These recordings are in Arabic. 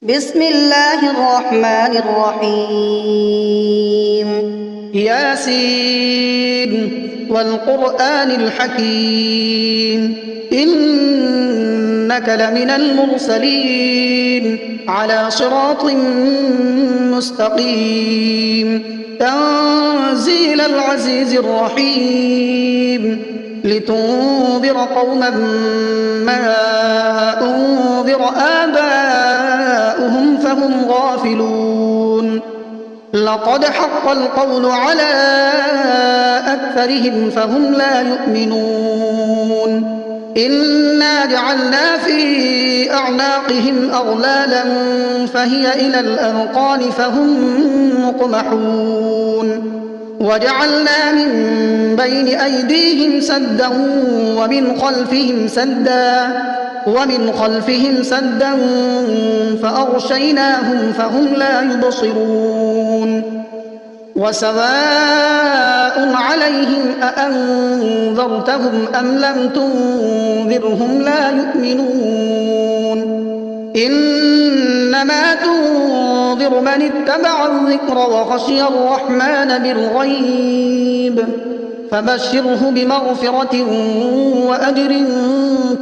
بسم الله الرحمن الرحيم. ياسين والقرآن الحكيم إنك لمن المرسلين على صراط مستقيم تنزيل العزيز الرحيم لتنذر قوما ما أنذر آباؤهم فهم غافلون لقد حق القول على أكثرهم فهم لا يؤمنون إنا جعلنا في أعناقهم أغلالا فهي إلى الأذقان فهم مقمحون وجعلنا من بين أيديهم سدا ومن خلفهم سدا فأغشيناهم فهم لا يبصرون وسواء عليهم أأنذرتهم أم لم تنذرهم لا يؤمنون إنما تنذر من اتبع الذكر وخشي الرحمن بالغيب فبشره بمغفرة وأجر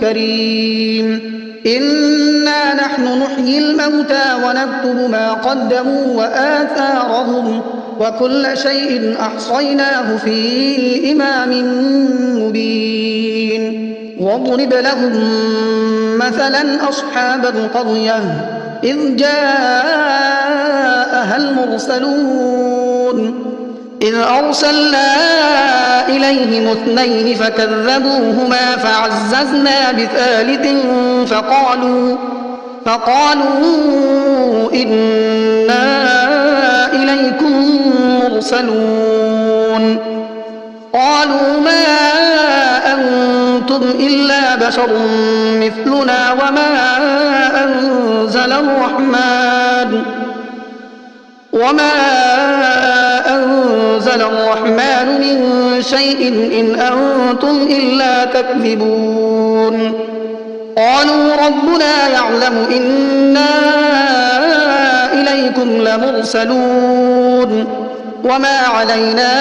كريم إنا نحن نحيي الموتى ونكتب ما قدموا وآثارهم وكل شيء أحصيناه في إمام مبين واضرب لهم مثلا أصحاب القرية إذ جاءها المرسلون إذ أرسلنا إليهم اثنين فكذبوهما فعززنا بثالث فقالوا إنا إليكم مرسلون قالوا ما أنتم إلا بشر مثلنا وما أنزل الرحمن من شيء إن أنتم إلا تكذبون قالوا ربنا يعلم إنا إليكم لمرسلون وما علينا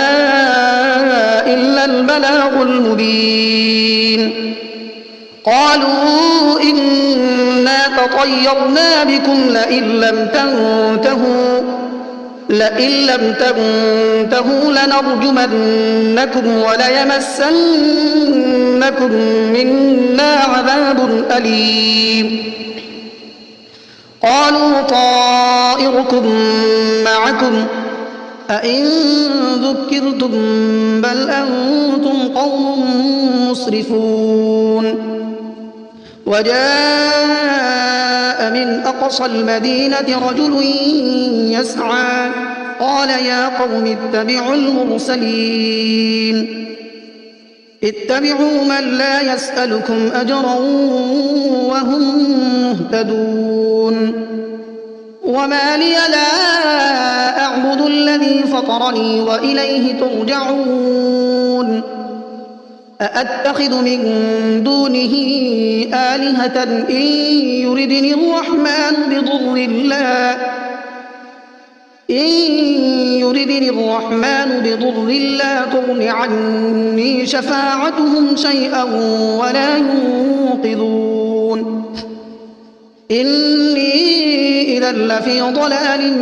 إلا البلاغ المبين قالوا إنا تطيرنا بكم لئن لم تنتهوا لنرجمنكم وليمسنكم منا عذاب أليم قالوا طائركم معكم أئن ذكرتم بل أنتم قوم مسرفون وجاء من أقصى المدينة رجل يسعى قال يا قوم اتبعوا المرسلين اتبعوا من لا يسألكم أجرا وهم مهتدون وما لي لا أعبد الذي فطرني وإليه ترجعون أأتخذ من دونه آلهة إن يردني الرحمن بضر لا تغن عني شفاعتهم شيئا ولا ينقذون إني إذا لفي ضلال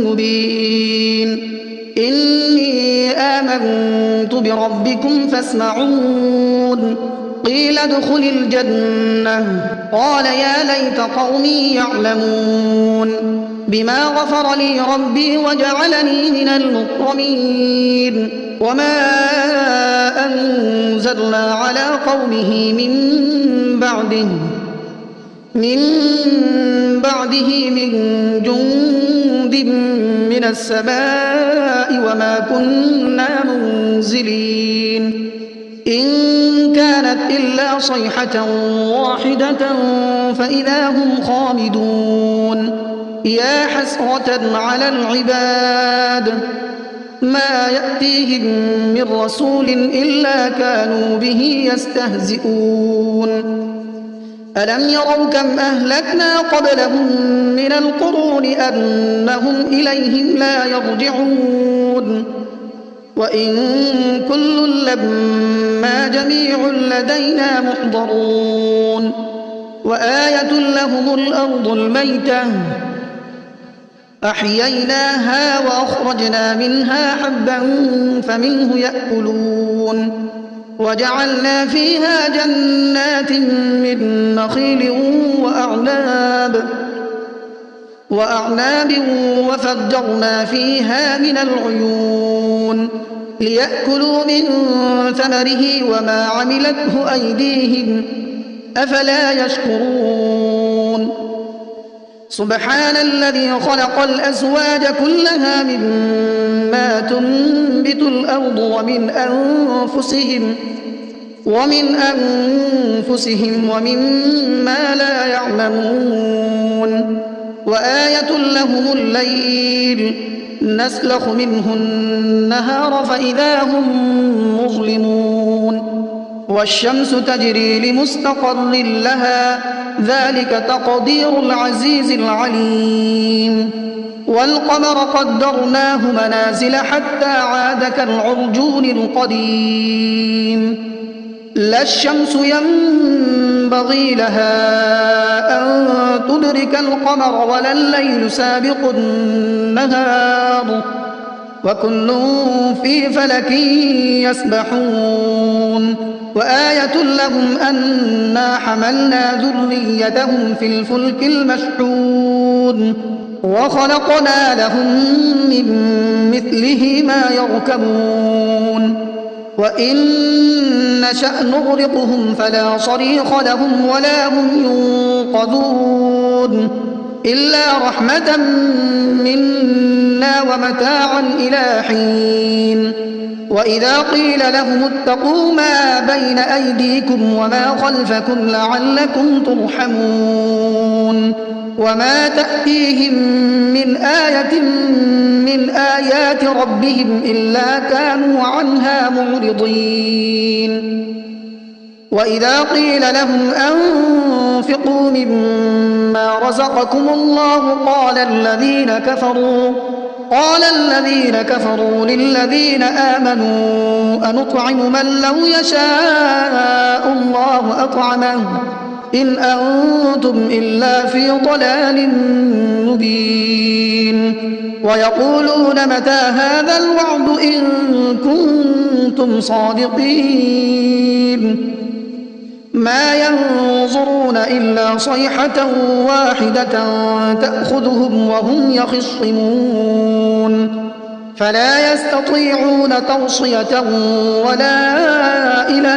مبين إني آمنت بربكم فاسمعون قيل ادخل الجنة قال يا ليت قومي يعلمون بما غفر لي ربي وجعلني من المكرمين وما أنزلنا على قومه من بعده من جند من السماء وما كنا منزلين إن كانت إلا صيحة واحدة فإذا هم خامدون يا حسرة على العباد ما يأتيهم من رسول إلا كانوا به يستهزئون ألم يروا كم أهلكنا قبلهم من القرون أنهم إليهم لا يرجعون وإن كل لما جميع لدينا محضرون وآية لهم الأرض الميتة أحييناها وأخرجنا منها حبا فمنه يأكلون وجعلنا فيها جنات من نخيل وأعناب وفجرنا فيها من العيون ليأكلوا من ثمره وما عملته أيديهم أفلا يشكرون سبحان الذي خلق الأزواج كلها مما تنبت الأرض ومن أنفسهم ومما لا يعلمون وآية لهم الليل نسلخ منه النهار فإذا هم مظلمون والشمس تجري لمستقر لها ذلك تقدير العزيز العليم والقمر قدرناه منازل حتى عاد كالعرجون القديم لا الشمس ينبغي لها أن تدرك القمر ولا الليل سابق النهار وكل في فلك يسبحون وآية لهم أنا حملنا ذريتهم في الفلك المشحون وخلقنا لهم من مثله ما يركبون وإن نشأ نغرقهم فلا صريخ لهم ولا هم ينقذون إلا رحمة منا ومتاعا إلى حين وإذا قيل لهم اتقوا ما بين أيديكم وما خلفكم لعلكم ترحمون وما تأتيهم من آية من آيات ربهم إلا كانوا عنها معرضين وإذا قيل لهم أنفقوا مما رزقكم الله قال الذين كفروا للذين آمنوا أنطعم من لو يشاء الله أطعمه إن أنتم إلا في ضلال مبين ويقولون متى هذا الوعد إن كنتم صادقين ما ينظرون إلا صيحة واحدة تأخذهم وهم يخصمون فلا يستطيعون توصية ولا إلى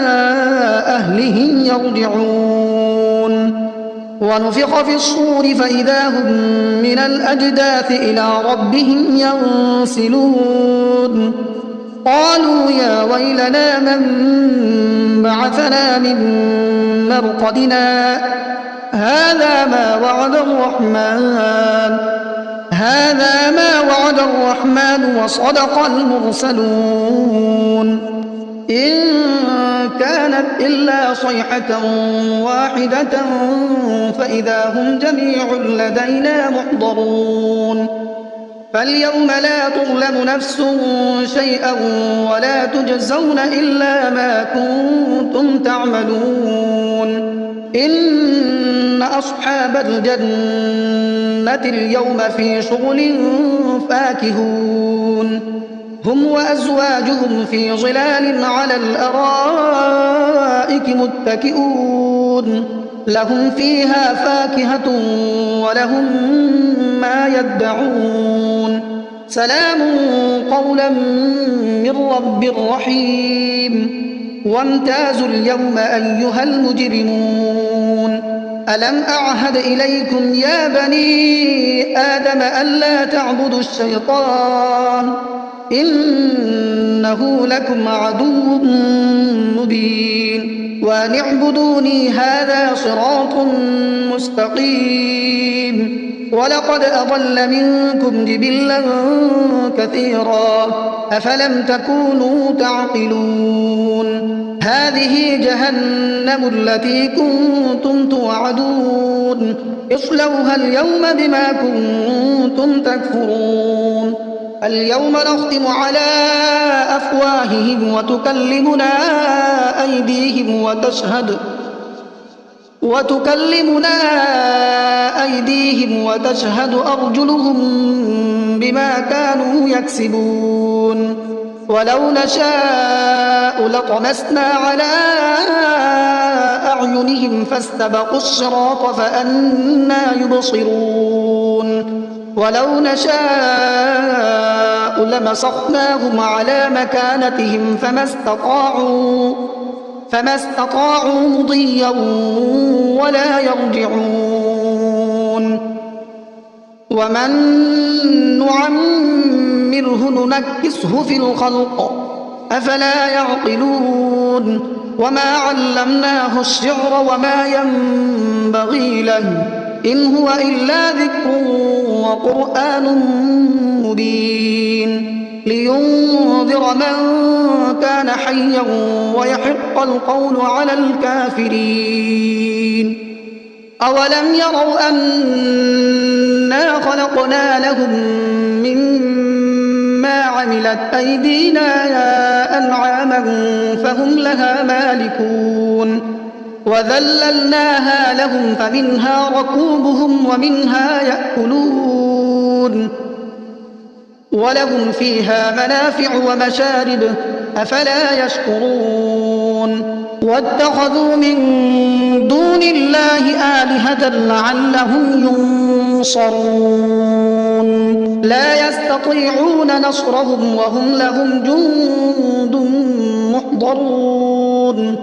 أهلهم يرجعون ونفخ في الصور فإذا هم من الأجداث إلى ربهم ينسلون قالوا يا ويلنا من بعثنا من مرقدنا هذا ما وعد الرحمن وصدق المرسلون إن كانت إلا صيحة واحدة فإذا هم جميع لدينا محضرون فاليوم لا تظلم نفس شيئا ولا تجزون إلا ما كنتم تعملون إن أصحاب الجنة اليوم في شغل فاكهون هم وأزواجهم في ظلال على الأرائك متكئون لهم فيها فاكهة ولهم ما يدعون سلام قولا من رب رحيم وامتازوا اليوم أيها المجرمون ألم أعهد إليكم يا بني آدم ألا تعبدوا الشيطان إنه لكم عدو مبين وأن اعبدوني هذا صراط مستقيم ولقد أضل منكم جبلا كثيرا أفلم تكونوا تعقلون هذه جهنم التي كنتم توعدون اصلوها اليوم بما كنتم تكفرون اليوم نختم على أفواههم وتكلمنا أيديهم وتشهد أرجلهم بما كانوا يكسبون ولو نشاء لطمسنا على أعينهم فاستبقوا الصراط فأنى يبصرون ولو نشاء لمسخناهم على مكانتهم فما استطاعوا مضيا ولا يرجعون ومن نعمره ننكسه في الخلق أفلا يعقلون وما علمناه الشعر وما ينبغي له إن هو إلا ذكر وقرآن مبين لينذر من كان حيا ويحق القول على الكافرين أولم يروا أنا خلقنا لهم مما عملت أيدينا أنعاما فهم لها مالكون وذللناها لهم فمنها ركوبهم ومنها يأكلون ولهم فيها منافع ومشارب أفلا يشكرون واتخذوا من دون الله آلهة لعلهم ينصرون لا يستطيعون نصرهم وهم لهم جند محضرون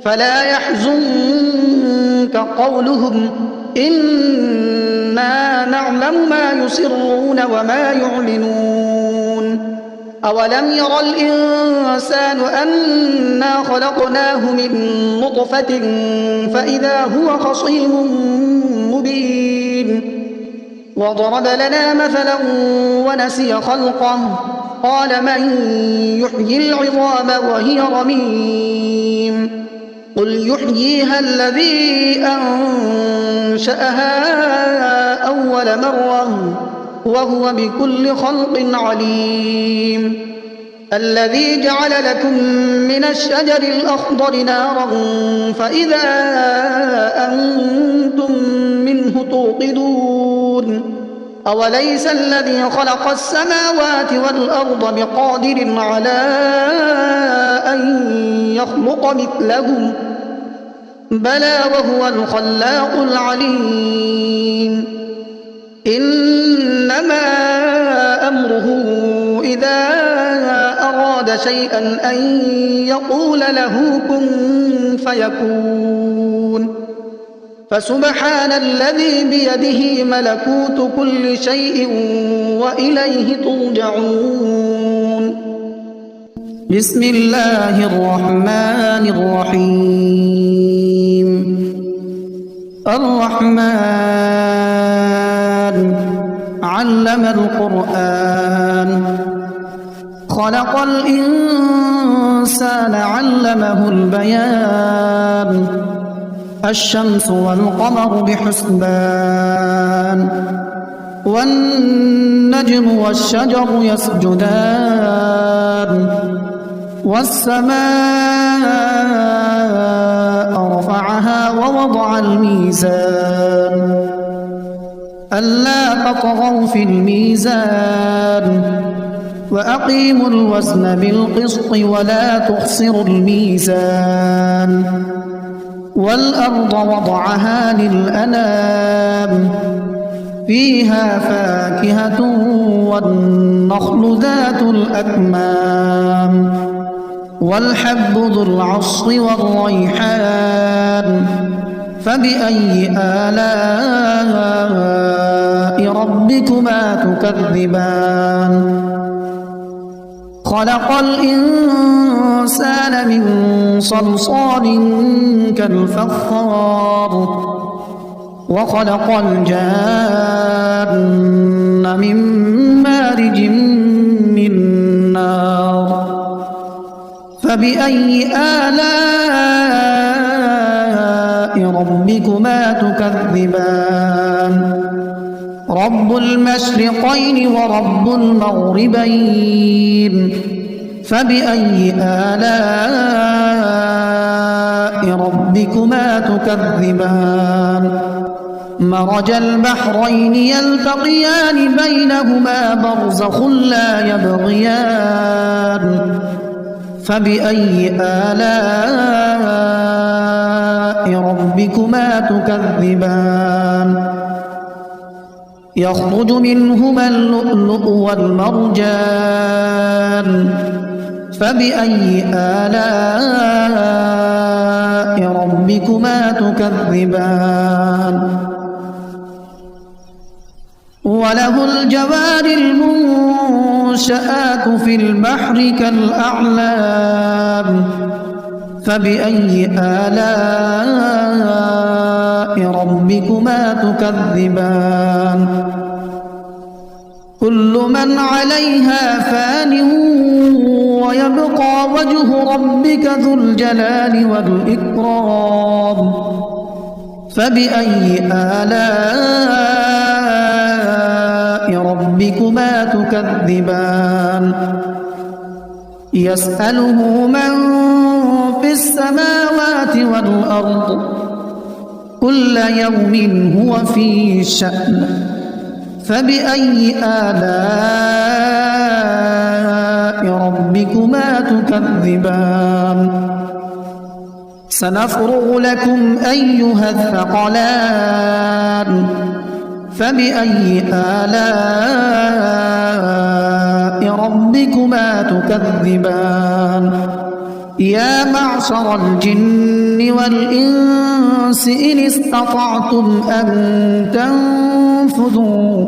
فلا يحزنك قولهم إنا نعلم ما يسرون وما يعلنون أولم ير الإنسان أنا خلقناه من نطفة فإذا هو خصيم مبين وضرب لنا مثلا ونسي خلقه قال من يحيي العظام وهي رميم قل يحييها الذي أنشأها أول مرة وهو بكل خلق عليم الذي جعل لكم من الشجر الأخضر نارا فإذا أنتم منه توقدون أوليس الذي خلق السماوات والأرض بقادر على أن يخلق مثلهم بلى وهو الخلاق العليم إنما أمره إذا أراد شيئا أن يقول له كن فيكون فسبحان الذي بيده ملكوت كل شيء وإليه ترجعون بسم الله الرحمن الرحيم الرحمن علم القرآن خلق الإنسان علمه البيان الشمس والقمر بحسبان والنجم والشجر يسجدان والسماء رفعها ووضع الميزان ألا تطغوا في الميزان وأقيموا الوزن بالقسط ولا تخسروا الميزان والأرض وضعها للأنام فيها فاكهة والنخل ذات الأكمام والحب ذو العصف والريحان فبأي آلاء ربكما تكذبان خلق الإنسان من صلصال كالفخار وخلق الجان من مارج من نار فبأي آلاء تكذبان رب المشرقين ورب المغربين فبأي آلاء ربكما تكذبان مرج البحرين يلتقيان بينهما برزخ لا يبغيان فبأي آلاء ربكما تكذبان يخرج منهما اللؤلؤ والمرجان فبأي آلاء ربكما تكذبان وله الجوار المنشآت في البحر كالأعلام فبأي آلاء ربكما تكذبان كل من عليها فان ويبقى وجه ربك ذو الجلال والإكرام فبأي آلاء ربكما تكذبان يسأله من في السماوات والأرض كل يوم هو في شأن فبأي آلاء ربكما تكذبان سنفرغ لكم أيها الثقلان فبأي آلاء ربكما تكذبان يا معشر الجن والإنس إن استطعتم أن تنفذوا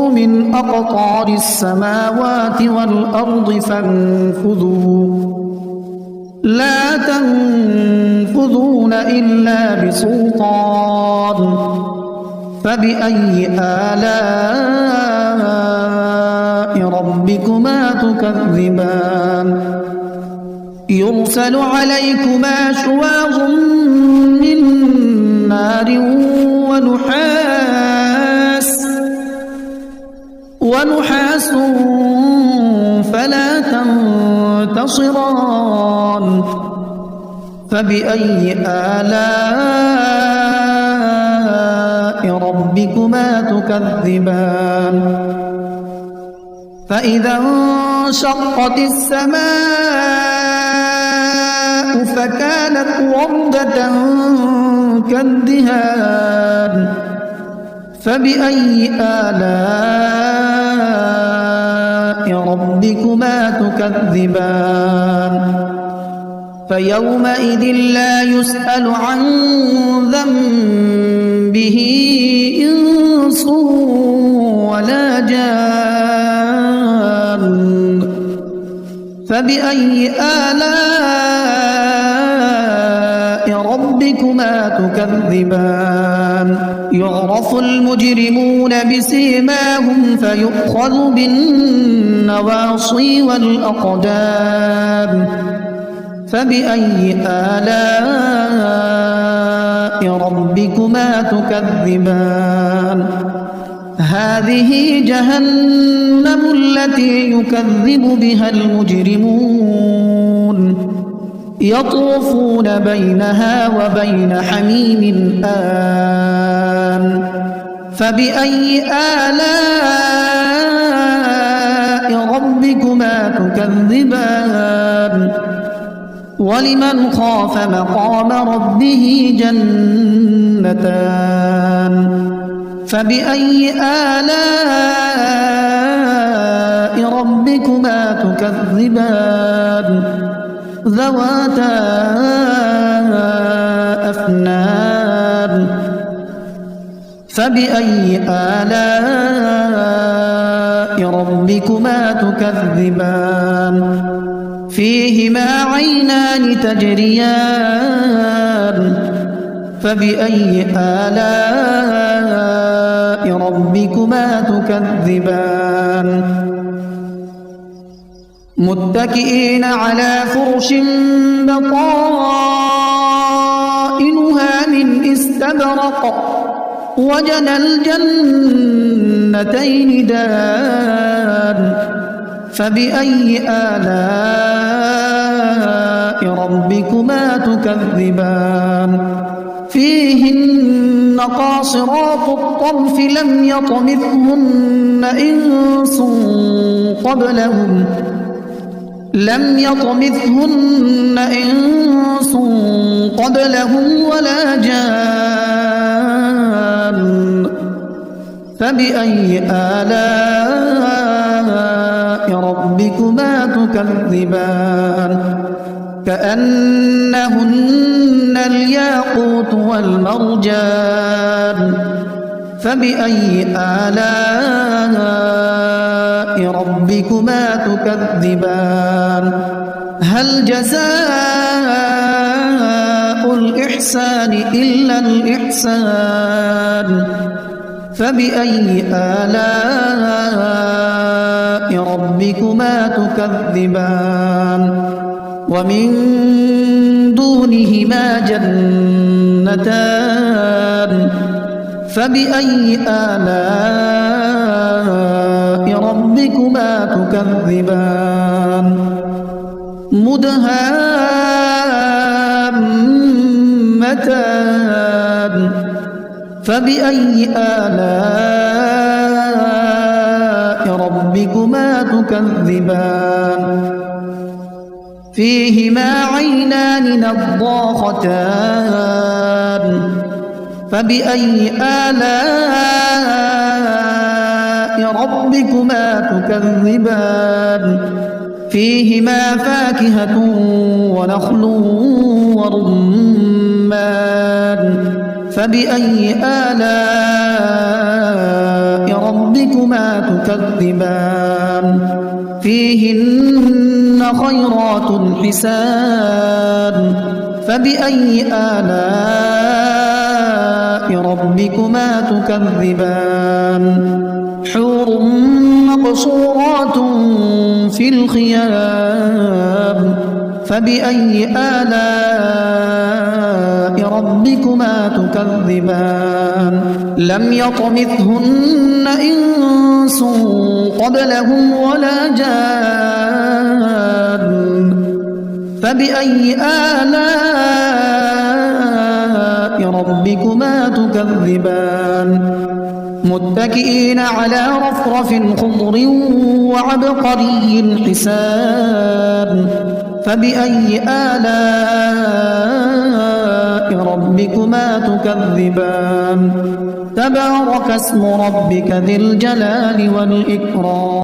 من أقطار السماوات والأرض فانفذوا لا تنفذون إلا بسلطان فبأي آلاء ربكما تكذبان يرسل عليكما شواظ من نار ونحاس فلا تنتصران فبأي آلاء ربكما تكذبان فإذا انشقت السماء فكانت وردة كالدهان فبأي آلاء ربكما تكذبان فيومئذ لا يسأل عن ذنبه إنس ولا جان فبأي آلاء ربكما تكذبان يعرف المجرمون بسيماهم فيؤخذ بالنواصي والأقدام فبأي آلاء ربكما تكذبان هذه جهنم التي يكذب بها المجرمون يطوفون بينها وبين حميم آن فبأي آلاء ربكما تكذبان ولمن خاف مقام ربه جنتان فبأي آلاء ربكما تكذبان ذواتا أفنان فبأي آلاء ربكما تكذبان فيهما عينان تجريان فبأي آلاء ربكما تكذبان متكئين على فرش بطائنها من استبرق وجنى الجنتين دان فبأي آلاء ربكما تكذبان فيهن قاصرات الطرف لم يطمثهن إنس قبلهم ولا جان فبأي آلاء ربكما تكذبان كأنهن الياقوت والمرجان فبأي آلاء ربكما تكذبان هل جزاء الإحسان إلا الإحسان فبأي آلاء ربكما تكذبان ومن دونهما جنتان فبأي آلاء ربكما تكذبان مدهامتان فبأي آلاء ربكما تكذبان فيهما عينان نضاختان فبأي آلاء ربكما تكذبان فيهما فاكهة ونخل ورمان فبأي آلاء ربكما تكذبان فيهن خيرات حسان فبأي آلاء ربكما تكذبان حور مقصورات في الخيام فبأي آلاء ربكما تكذبان لم يطمثهن إنس قبلهم ولا جان فبأي آلاء ربكما تكذبان متكئين على رفرف خضر وعبقري حسان فبأي آلاء ربكما تكذبان تبارك اسم ربك ذي الجلال والإكرام